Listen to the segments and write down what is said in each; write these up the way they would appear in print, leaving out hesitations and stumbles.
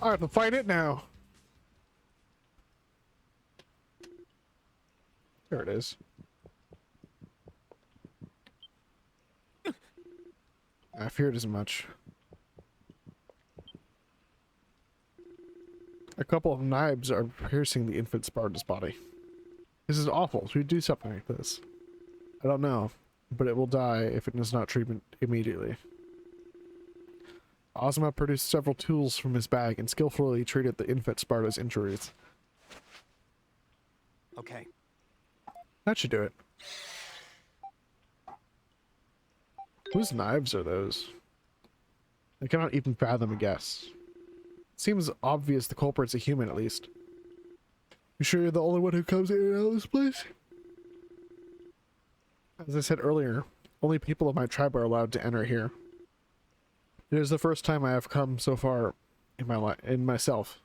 I have to fight it now. There it is. I feared as much. A couple of knives are piercing the infant Sparta's body. This is awful. Should we do something like this? I don't know, but it will die if it does not treatment immediately. Ozma produced several tools from his bag and skillfully treated the infant Sparta's injuries. Okay. That should do it. Whose knives are those? I cannot even fathom a guess. Seems obvious the culprit's a human, at least. You sure you're the only one who comes in and out of this place? As I said earlier, only people of my tribe are allowed to enter here. It is the first time I have come so far in myself.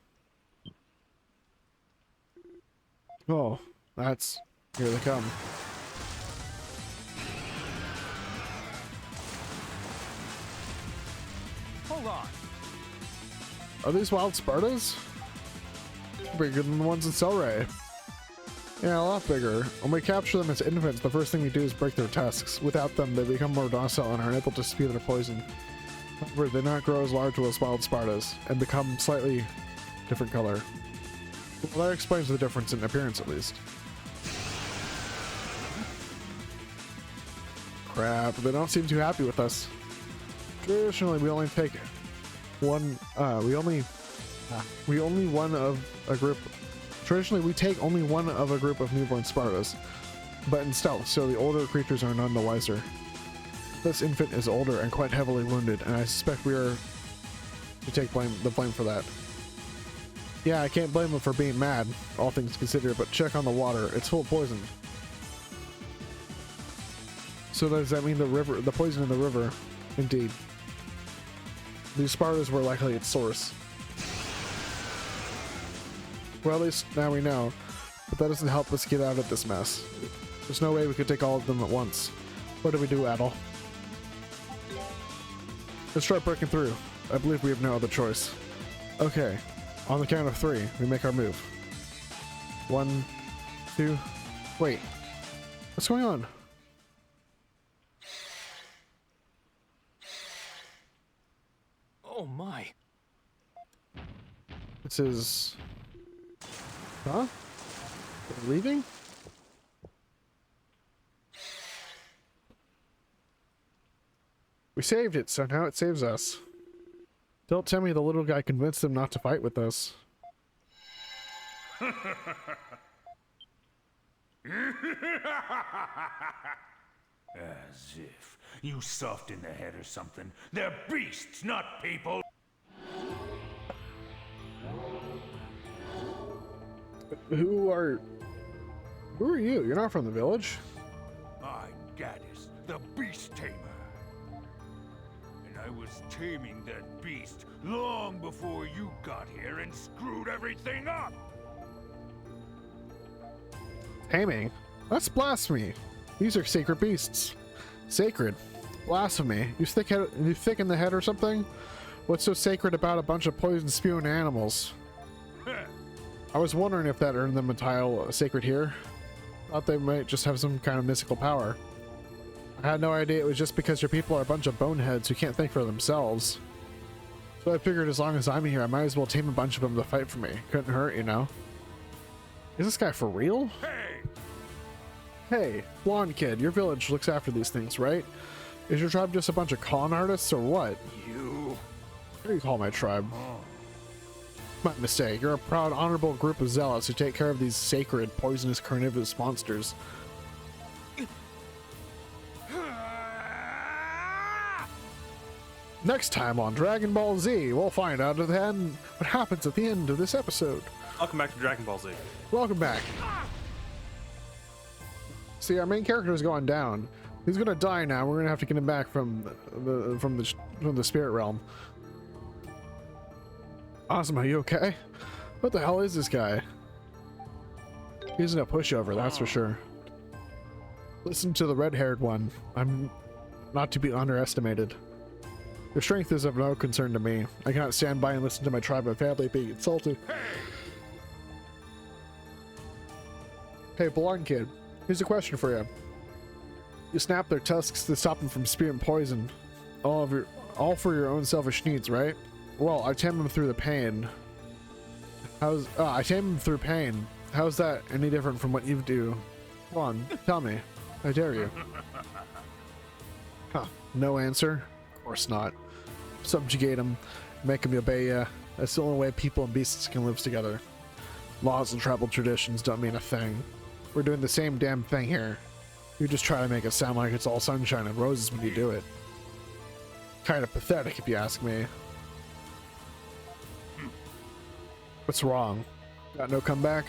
Oh, that's... here they come. Hold on. Are these wild Spartas? Bigger than the ones in Celceta. Yeah, a lot bigger. When we capture them as infants, the first thing we do is break their tusks. Without them, they become more docile and are unable to spew their poison. However, they do not grow as large as wild Spartas and become slightly different color. Well, that explains the difference in appearance, at least. Crap, they don't seem too happy with us. Traditionally, we only take one, Traditionally, we take only one of a group of newborn Spartas, but in stealth, so the older creatures are none the wiser. This infant is older and quite heavily wounded, and I suspect we are to take the blame for that. Yeah, I can't blame him for being mad, all things considered, but check on the water. It's full of poison. So does that mean the poison in the river? Indeed. These Spartas were likely its source. Well, at least now we know, but that doesn't help us get out of this mess. There's no way we could take all of them at once. What do we do, Adel? Let's try breaking through. I believe we have no other choice. Okay, on the count of 3, we make our move. 1, 2, wait. What's going on? Oh my. This is... Huh? They're leaving? We saved it, so now it saves us. Don't tell me the little guy convinced them not to fight with us. As if. You soft in the head or something. They're beasts, not people! Who are you? You're not from the village. I'm Gaddis, the beast tamer. And I was taming that beast long before you got here and screwed everything up! Taming? That's blasphemy. These are sacred beasts. Sacred? Blasphemy. You thick in the head or something? What's so sacred about a bunch of poison-spewing animals? I was wondering if that earned them a title sacred here. Thought they might just have some kind of mystical power. I had no idea it was just because your people are a bunch of boneheads who can't think for themselves. So I figured as long as I'm here, I might as well tame a bunch of them to fight for me. Couldn't hurt, you know? Is this guy for real? Hey! Hey, blonde kid, your village looks after these things, right? Is your tribe just a bunch of con artists or what? You... What do you call my tribe? My mistake. You're a proud, honorable group of zealots who take care of these sacred, poisonous, carnivorous monsters. Next time on Dragon Ball Z, we'll find out what happens at the end of this episode. Welcome back to Dragon Ball Z. Welcome back. See, our main character is going down. He's gonna die now. We're gonna have to get him back from the spirit realm. Awesome, are you okay? What the hell is this guy? He's a pushover, that's for sure. Listen to the red-haired one. I'm not to be underestimated. Your strength is of no concern to me. I cannot stand by and listen to my tribe and family being insulted. Hey, blonde kid. Here's a question for you. You snap their tusks to stop them from spewing poison. All for your own selfish needs, right? Well, I tame them through the pain. I tame them through pain. How's that any different from what you do? Come on, tell me. I dare you. Huh. No answer? Of course not. Subjugate them, make them obey ya. That's the only way people and beasts can live together. Laws and tribal traditions don't mean a thing. We're doing the same damn thing here. You just try to make it sound like it's all sunshine and roses when you do it. Kind of pathetic if you ask me. What's wrong? Got no comeback?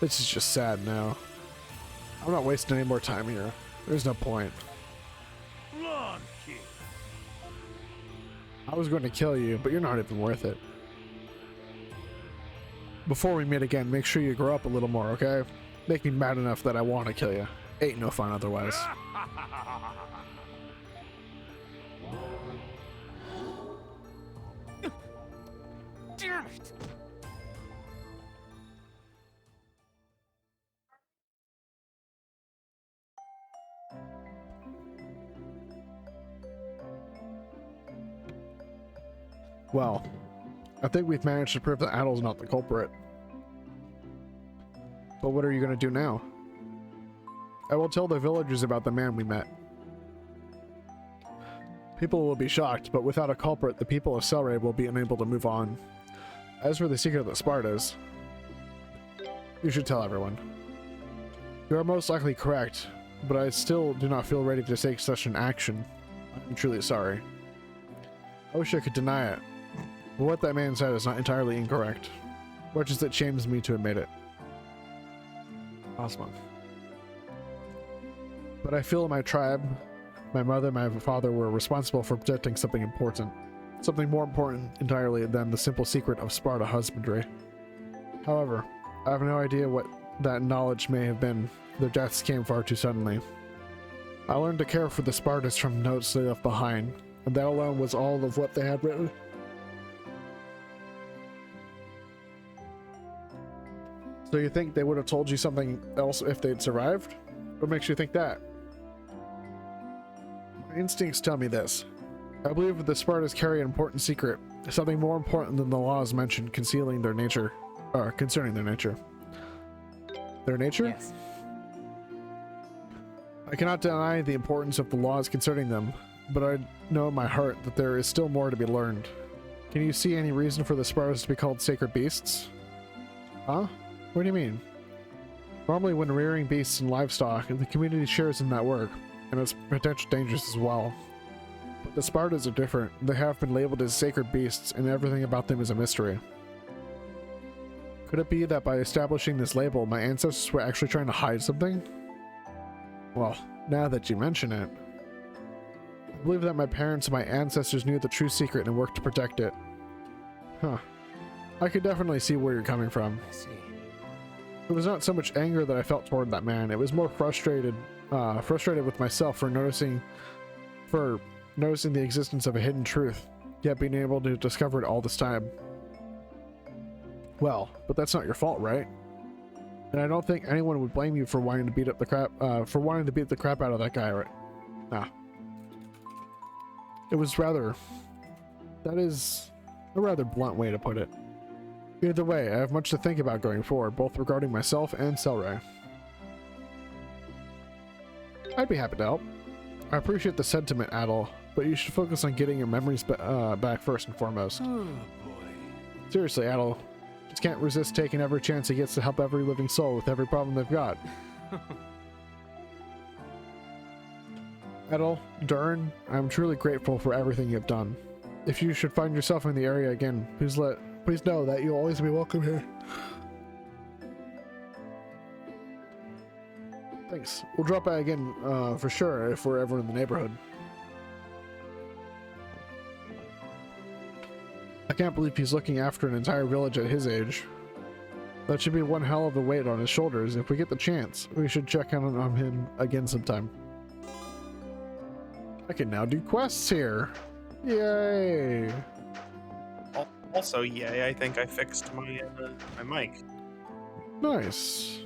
This is just sad now. I'm not wasting any more time here. There's no point. Blonde kid. I was going to kill you, but you're not even worth it. Before we meet again, make sure you grow up a little more, okay? Make me mad enough that I want to kill you. Ain't no fun otherwise. Damn it! Well, I think we've managed to prove that Adel's not the culprit. But what are you going to do now? I will tell the villagers about the man we met. People will be shocked, but without a culprit, the people of Celceta will be unable to move on. As for the secret of the Spartas, you should tell everyone. You are most likely correct, but I still do not feel ready to take such an action. I'm truly sorry. I wish I could deny it, but what that man said is not entirely incorrect, much as it shames me to admit it. Awesome. But I feel my tribe, my mother, my father were responsible for protecting something important. Something more important entirely than the simple secret of Sparta husbandry. However, I have no idea what that knowledge may have been. Their deaths came far too suddenly. I learned to care for the Spartans from notes they left behind, and that alone was all of what they had written. So you think they would have told you something else if they'd survived? What makes you think that? My instincts tell me this. I believe that the Spartans carry an important secret, something more important than the laws mentioned concealing their nature, concerning their nature. Their nature? Yes. I cannot deny the importance of the laws concerning them, but I know in my heart that there is still more to be learned. Can you see any reason for the Spartans to be called sacred beasts? Huh? What do you mean? Normally when rearing beasts and livestock, the community shares in that work, and its potential dangers as well. But the Spartans are different. They have been labeled as sacred beasts, and everything about them is a mystery. Could it be that by establishing this label, my ancestors were actually trying to hide something? Well, now that you mention it, I believe that my parents and my ancestors knew the true secret and worked to protect it. Huh. I could definitely see where you're coming from. I see. It was not so much anger that I felt toward that man. It was more frustrated with myself for noticing the existence of a hidden truth, yet being able to discover it all this time. Well, but that's not your fault, right? And I don't think anyone would blame you for wanting to beat the crap out of that guy, right? Nah. That is a rather blunt way to put it. Either way, I have much to think about going forward, both regarding myself and Celceta. I'd be happy to help. I appreciate the sentiment, Adel, but you should focus on getting your memories back first and foremost. Oh boy. Seriously, Adel, just can't resist taking every chance he gets to help every living soul with every problem they've got. Adel, Duren, I'm truly grateful for everything you've done. If you should find yourself in the area again, please know that you'll always be welcome here. Thanks. We'll drop by again for sure if we're ever in the neighborhood. I can't believe he's looking after an entire village at his age. That should be one hell of a weight on his shoulders. If we get the chance, we should check in on him again sometime. I can now do quests here. Yay! Also, yay, I think I fixed my my mic. Nice.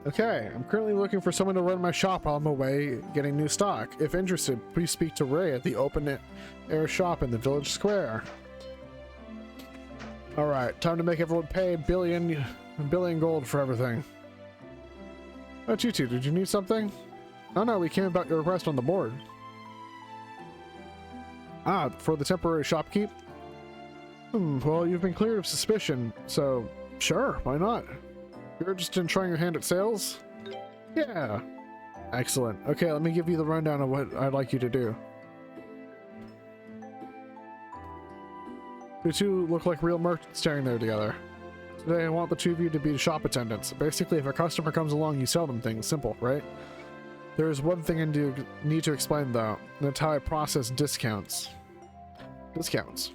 Okay, I'm currently looking for someone to run my shop on my way getting new stock. If interested, please speak to Ray at the open air shop in the village square. Alright, time to make everyone pay a billion gold for everything. What you two, did you need something? Oh no, we came about your request on the board. Ah, for the temporary shopkeep? Well, you've been cleared of suspicion, so sure, why not? You're interested in trying your hand at sales? Yeah. Excellent. Okay, let me give you the rundown of what I'd like you to do. You two look like real merchants standing there together. Today I want the two of you to be shop attendants. Basically, if a customer comes along, you sell them things. Simple, right? There is one thing I need to explain though. That's how I process discounts. Discounts.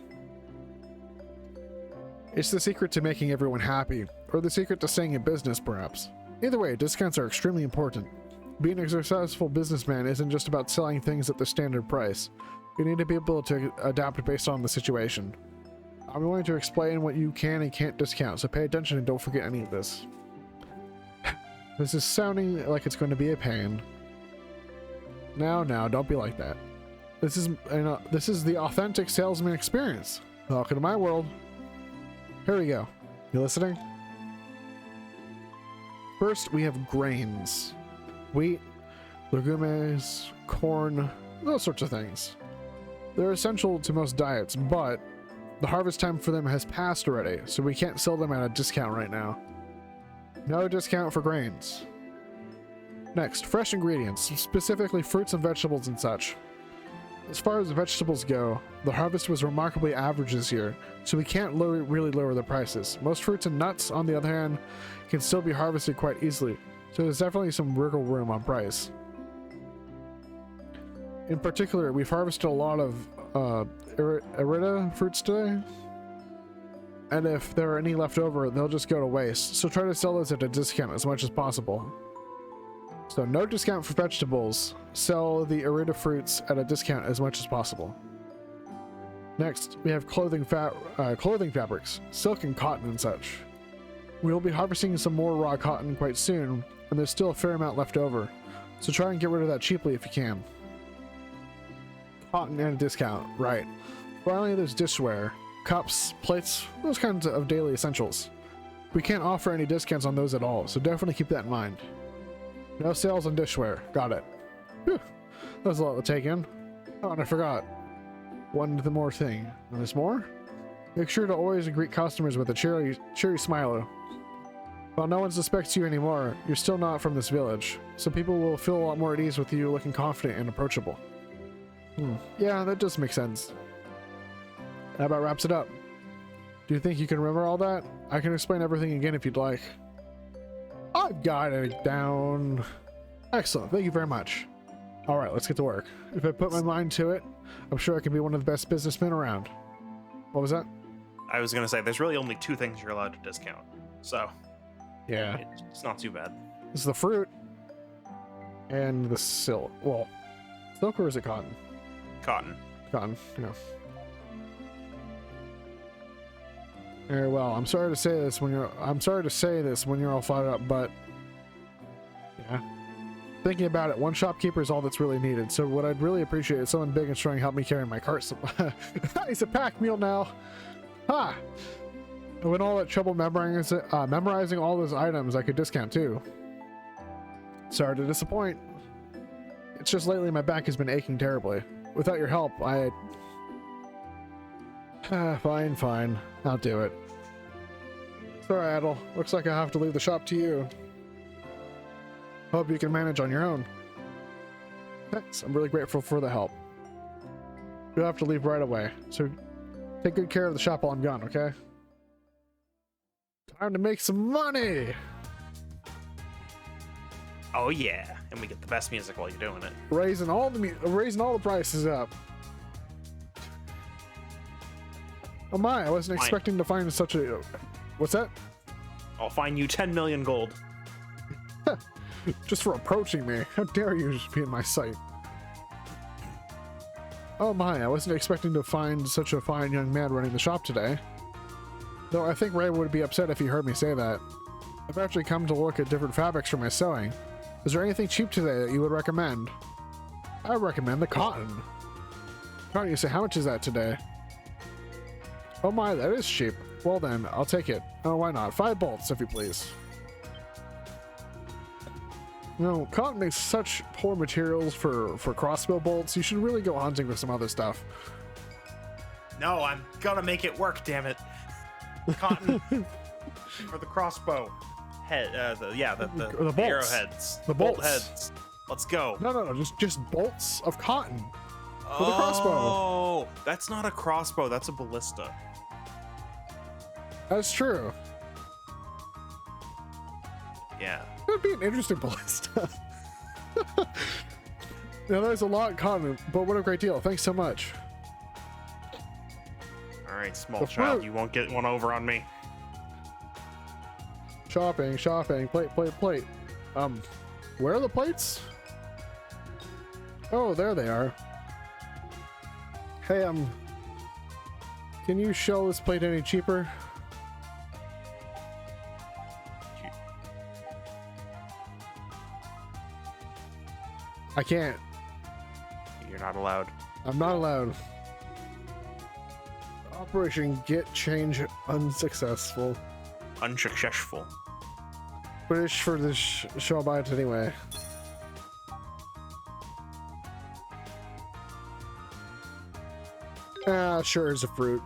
It's the secret to making everyone happy, or the secret to staying in business, perhaps. Either way, discounts are extremely important. Being a successful businessman isn't just about selling things at the standard price. You need to be able to adapt based on the situation. I'm going to explain what you can and can't discount, so pay attention and don't forget any of this. This is sounding like it's going to be a pain. Now, don't be like that. This is the authentic salesman experience. Welcome to my world. Here we go. You listening? First, we have grains. Wheat, legumes, corn, those sorts of things. They're essential to most diets, but the harvest time for them has passed already, so we can't sell them at a discount right now. No discount for grains. Next, fresh ingredients, specifically fruits and vegetables and such. As far as vegetables go, the harvest was remarkably average this year, so we can't really lower the prices. Most fruits and nuts, on the other hand, can still be harvested quite easily, so there's definitely some wiggle room on price. In particular, we've harvested a lot of Arita fruits today, and if there are any left over, they'll just go to waste, so try to sell those at a discount as much as possible. So no discount for vegetables. Sell the Arita fruits at a discount as much as possible. Next, we have clothing fabrics, silk and cotton and such. We will be harvesting some more raw cotton quite soon, and there's still a fair amount left over, so try and get rid of that cheaply if you can. Cotton and a discount, right. Finally, there's dishware, cups, plates, those kinds of daily essentials. We can't offer any discounts on those at all, so definitely keep that in mind. No sales on dishware. Got it. Whew. That was a lot to take in. Oh, and I forgot. One more thing. And there's more? Make sure to always greet customers with a cheery smile. While no one suspects you anymore, you're still not from this village, so people will feel a lot more at ease with you looking confident and approachable. Yeah, that does make sense. That about wraps it up. Do you think you can remember all that? I can explain everything again if you'd like. I've got it down. Excellent, thank you very much. Alright, let's get to work. If I put my mind to it, I'm sure I can be one of the best businessmen around. What was that? I was gonna say, there's really only two things you're allowed to discount, so Yeah. it's not too bad. This is the fruit and the silk. Well, silk or is it cotton? Cotton. Cotton, yeah. Very well. I'm sorry to say this when you're all fired up, but yeah. Thinking about it, one shopkeeper is all that's really needed. So what I'd really appreciate is someone big and strong help me carry my cart. It's a pack meal now. Ha! When all that trouble memorizing all those items, I could discount too. Sorry to disappoint. It's just lately my back has been aching terribly. Without your help, Fine. I'll do it. Sorry, Adel. Looks like I have to leave the shop to you. Hope you can manage on your own. Thanks. I'm really grateful for the help. You'll have to leave right away, so take good care of the shop while I'm gone, okay? Time to make some money! Oh yeah, and we get the best music while you're doing it. Raising all the prices up. Oh my, I wasn't expecting to find such a... What's that? I'll fine you 10 million gold. Just for approaching me. How dare you just be in my sight? Oh my, I wasn't expecting to find such a fine young man running the shop today. Though I think Ray would be upset if he heard me say that. I've actually come to look at different fabrics for my sewing. Is there anything cheap today that you would recommend? I recommend the cotton. Cotton, you say, how much is that today? Oh my, that is cheap. Well then, I'll take it. Oh, why not? 5 bolts, if you please. No, cotton makes such poor materials for crossbow bolts. You should really go hunting with some other stuff. No, I'm gonna make it work, damn it. Cotton for the crossbow head. The bolts. Arrowheads. The bolt bolts. heads. Let's go. No, just bolts of cotton for the crossbow. Oh, that's not a crossbow. That's a ballista. That's true. Yeah. That would be an interesting ballista. Now, there's a lot of cotton, but what a great deal. Thanks so much. All right, small The child, fruit. you won't get one over on me. Shopping, plate. Where are the plates? Oh, there they are. Hey, can you show this plate any cheaper? I can't. You're not allowed. I'm not allowed. Operation Get Change unsuccessful. Unsuccessful. British for this show, I'll buy it anyway. Ah, sure is a fruit.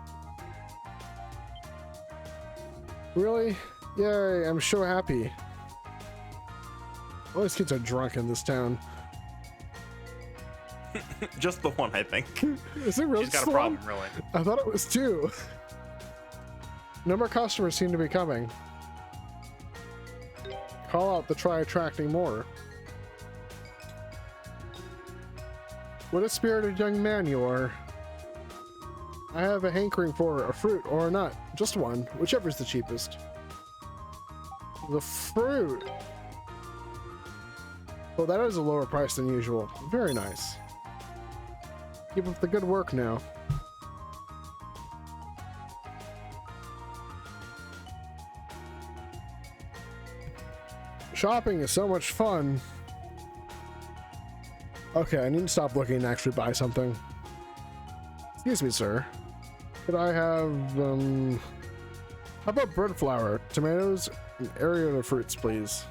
Really? Yay, I'm so happy. All these kids are drunk in this town. Just the one, I think. Is it really She's got just a one? problem, really. I thought it was 2. No more customers seem to be coming. Call out to try attracting more. What a spirited young man you are. I have a hankering for a fruit or a nut. Just one, whichever's the cheapest. The fruit. Well, that is a lower price than usual. Very nice. Keep up the good work now. Shopping is so much fun. Okay, I need to stop looking and actually buy something. Excuse me, sir. Could I have, how about bread flour, tomatoes, and areola fruits, please?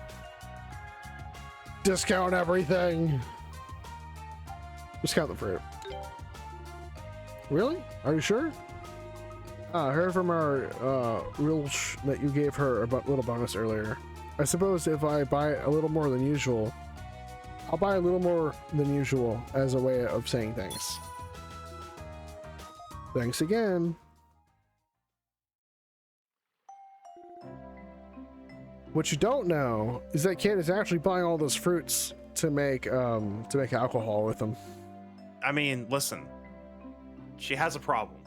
Discount everything! Discount the fruit. Really? Are you sure? I heard from our, Rilsh that you gave her a little bonus earlier. I suppose if I buy a little more than usual, I'll buy a little more than usual as a way of saying thanks. Thanks again. What you don't know is that kid is actually buying all those fruits to make alcohol with them. I mean, listen. She has a problem.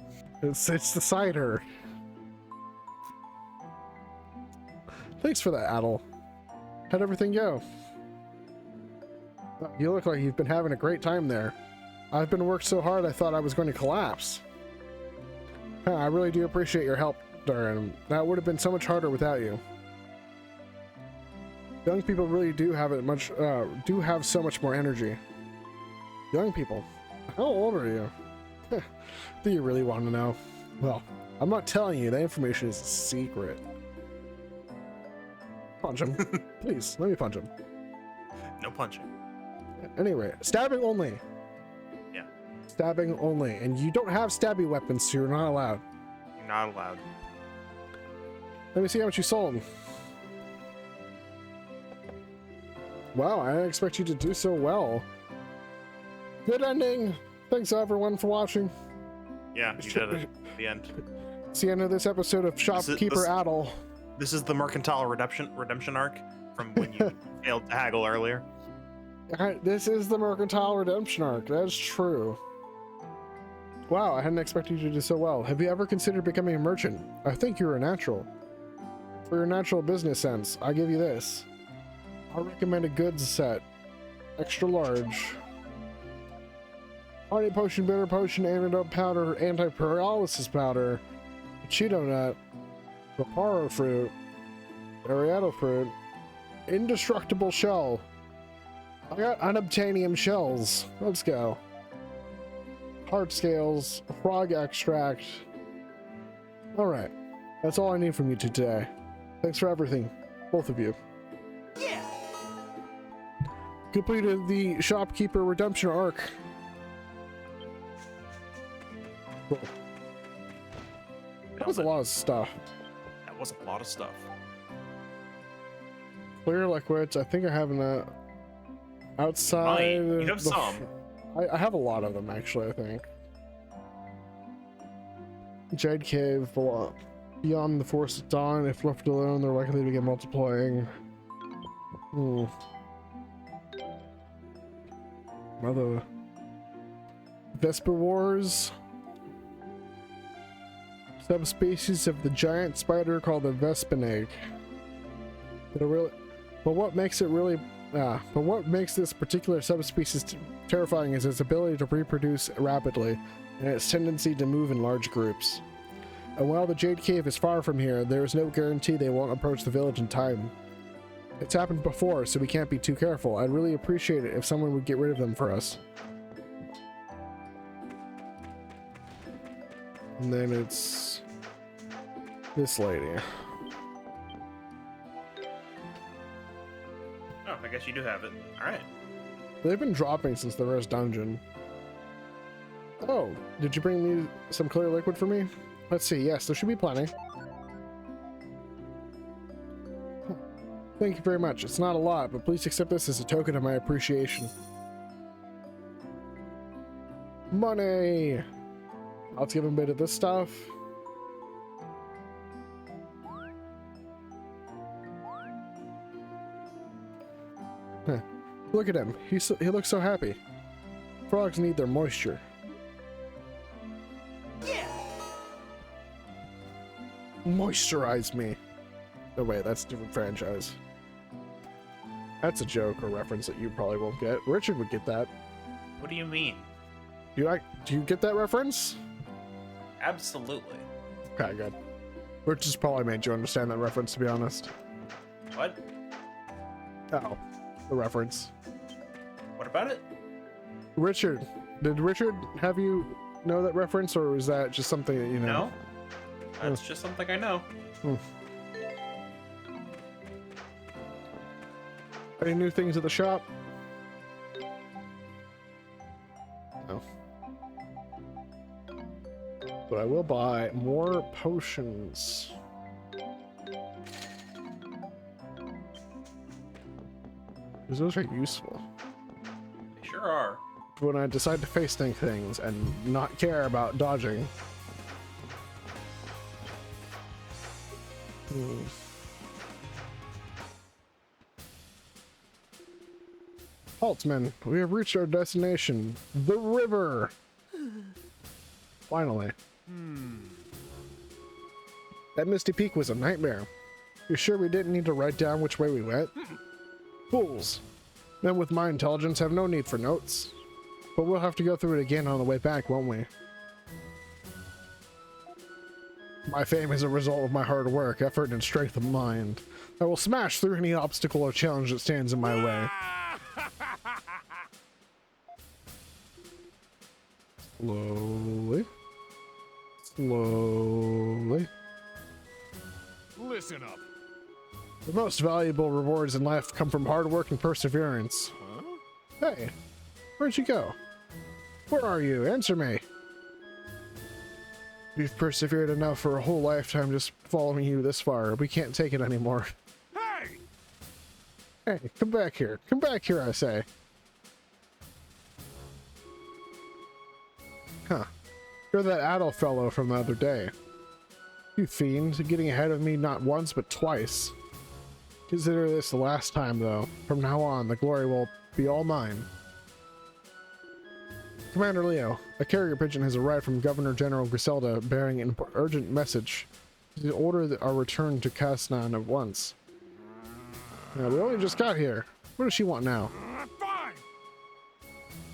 It's the cider. Thanks for that, Adel. How'd everything go? You look like you've been having a great time there. I've been worked so hard I thought I was going to collapse. I really do appreciate your help, Duren. That would have been so much harder without you. Young people really do have so much more energy. Young people? How old are you? Do you really want to know? Well, I'm not telling you. That information is a secret. Punch him. Please, let me punch him. No punching. Anyway, stabbing only. Yeah. Stabbing only. And you don't have stabby weapons, so you're not allowed. You're not allowed. Let me see how much you sold. Wow, I didn't expect you to do so well. Good ending. Thanks everyone for watching. Yeah, you did it. The end. It's the end of this episode of Shopkeeper Adel. This is the mercantile redemption arc from when you failed to haggle earlier. This is the mercantile redemption arc. That's true. Wow, I hadn't expected you to do so well. Have you ever considered becoming a merchant? I think you're a natural. For your natural business sense, I give you this. I recommend a goods set. Extra large. Honey potion, bitter potion, antidote powder, anti-paralysis powder, Cheeto nut, paparo fruit, Ariado fruit, indestructible shell. I got unobtainium shells. Let's go. Heart scales, frog extract. Alright. That's all I need from you two today. Thanks for everything. Both of you. Yeah. Completed the shopkeeper redemption arc. Cool. That was a lot of stuff. That was a lot of stuff. Clear liquids. I think I have an outside. You have some. I have a lot of them actually. I think. Jade Cave beyond the Forest of Dawn. If left alone, they're likely to begin multiplying. Mother. Vesper Wars. Subspecies of the giant spider called the Vespinegg. But what makes this particular subspecies terrifying is its ability to reproduce rapidly and its tendency to move in large groups. And while the Jade Cave is far from here, there is no guarantee they won't approach the village in time. It's happened before, so we can't be too careful. I'd really appreciate it if someone would get rid of them for us. And then it's this lady. Oh, I guess you do have it. Alright. They've been dropping since the first dungeon. Oh, did you bring me some clear liquid for me? Let's see. Yes, there should be plenty. Thank you very much. It's not a lot, but please accept this as a token of my appreciation. Money! Let's give him a bit of this stuff. Huh. Look at him. He looks so happy. Frogs need their moisture. Yeah. Moisturize me. No, wait, that's a different franchise. That's a joke or reference that you probably won't get. Richard would get that. What do you mean? Do you get that reference? Absolutely. Okay, good. Richard's probably made you understand that reference, to be honest. What? Oh, the reference. What about it? Richard, did Richard have you know that reference, or was that just something that you know? No. That's just something I know. Any new things at the shop? No. But I will buy more potions. Because those are useful. They sure are. When I decide to face things and not care about dodging. Haltman, we have reached our destination, the river. Finally. That Misty Peak was a nightmare. You sure we didn't need to write down which way we went? Fools. Men with my intelligence have no need for notes. But we'll have to go through it again on the way back, won't we? My fame is a result of my hard work, effort, and strength of mind. I will smash through any obstacle or challenge that stands in my way. Slowly. Slowly. Listen up. The most valuable rewards in life come from hard work and perseverance. Huh? Hey, where'd you go? Where are you? Answer me. We've persevered enough for a whole lifetime just following you this far. We can't take it anymore. Hey! Hey, come back here. Come back here, I say. Huh. You're that adult fellow from the other day. You fiend, getting ahead of me not once but twice. Consider this the last time, though. From now on, the glory will be all mine. Commander Leo, a carrier pigeon has arrived from Governor General Griselda bearing an urgent message. To order our return to Casnan at once. Yeah, we only just got here. What does she want now? Fine.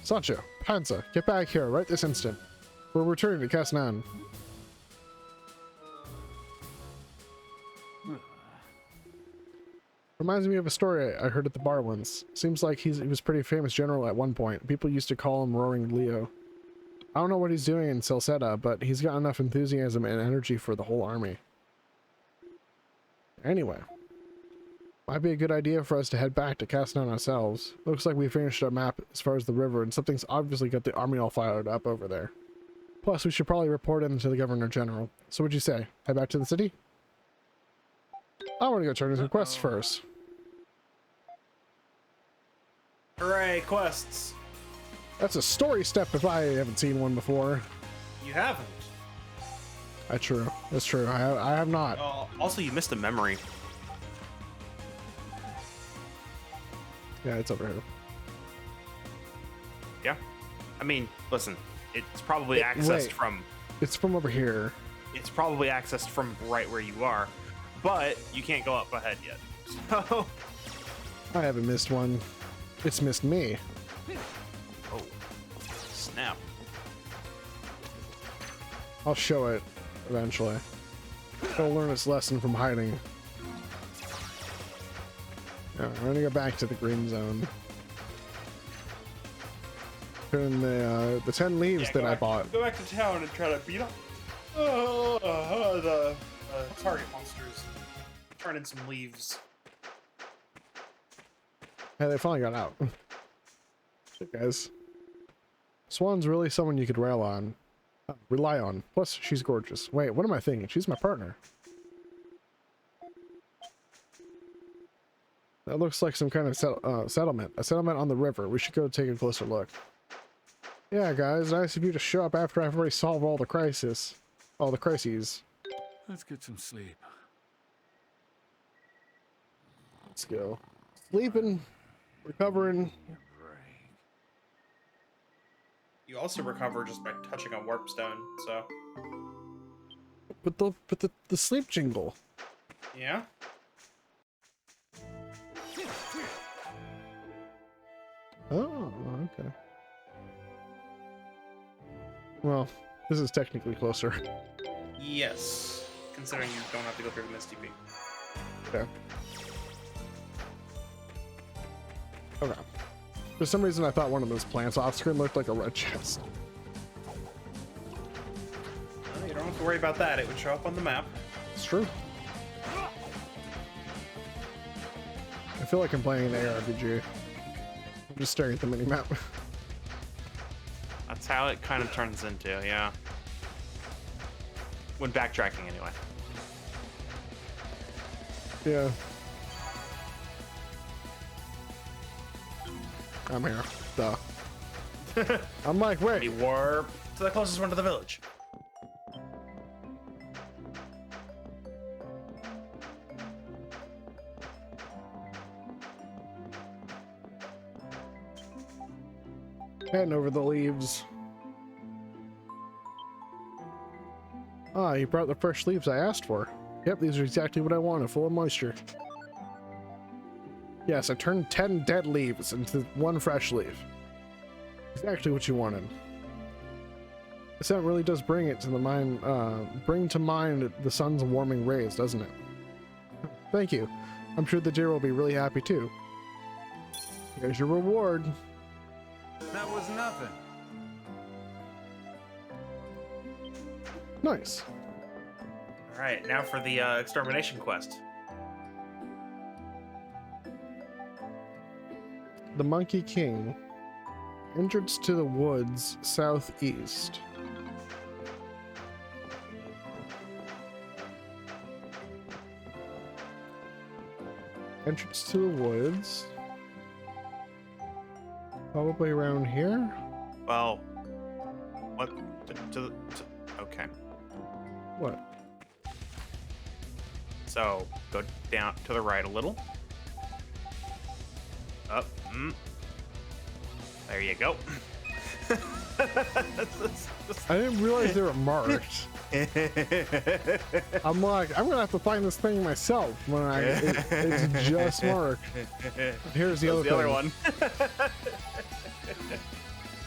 Sancho, Panza, get back here right this instant. We're returning to Casnan. Reminds me of a story I heard at the bar once. Seems like he was a pretty famous general at one point. People used to call him Roaring Leo. I don't know what he's doing in Celceta, but he's got enough enthusiasm and energy for the whole army. Anyway, might be a good idea for us to head back to Casnan ourselves. Looks like we finished our map as far as the river, and something's obviously got the army all fired up over there. Plus, we should probably report it to the Governor General. So what'd you say? Head back to the city? I want to go turn in some quests first. Hooray, quests. That's a story step if I haven't seen one before. You haven't. That's true. That's true. I have not. Also, you missed a memory. Yeah, it's over here. Yeah. I mean, listen, it's probably accessed from... It's from over here. It's probably accessed from right where you are, but you can't go up ahead yet. So... I haven't missed one. It's missed me. Oh. Snap. I'll show it eventually. It'll learn its lesson from hiding. Yeah, we're gonna go back to the green zone. Put in the 10 leaves that I bought. Go back to town and try to beat up the target monsters. Turn in some leaves. Hey, they finally got out. Shit, guys. Swan's really someone you could rely on. Plus, she's gorgeous. Wait, what am I thinking? She's my partner. That looks like some kind of settlement. A settlement on the river. We should go take a closer look. Yeah, guys, nice of you to show up after I've already solved all the crises. All the crises. Let's get some sleep. Let's go. Sleeping, recovering. You also recover just by touching a warp stone, so... But the sleep jingle. Yeah? Oh, okay. Well, this is technically closer. Yes. Considering you don't have to go through the Misty Peak. Okay. Okay. For some reason, I thought one of those plants off screen looked like a red chest. Well, you don't have to worry about that. It would show up on the map. It's true. I feel like I'm playing an ARPG. I'm just staring at the minimap. That's how it kind of turns into, yeah. When backtracking, anyway. Yeah. I'm here. Duh. I'm like, wait. We warp to the closest one to the village. Heading over the leaves. Ah, you brought the fresh leaves I asked for. Yep, these are exactly what I wanted, full of moisture. Yes, I turned 10 dead leaves into one fresh leaf. Exactly what you wanted. The scent really does bring it to the mind, bring to mind the sun's warming rays, doesn't it? Thank you. I'm sure the deer will be really happy too. Here's your reward. That was nothing. Nice. All right, now for the extermination quest. The Monkey King. Entrance to the woods southeast. Entrance to the woods. Probably around here. Well, what? Okay. What? So go down to the right a little. Up. There you go. I didn't realize they were marked. I'm like, I'm gonna have to find this thing myself when it's just marked. Here's the other one.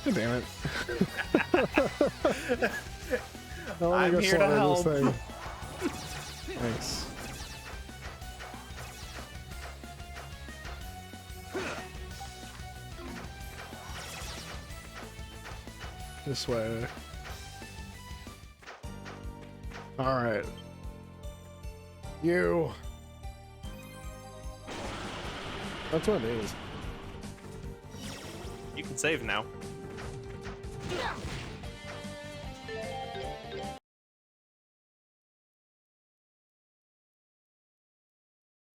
God damn it. I'm here to help. Thanks. This way. All right. You. That's what it is. You can save now.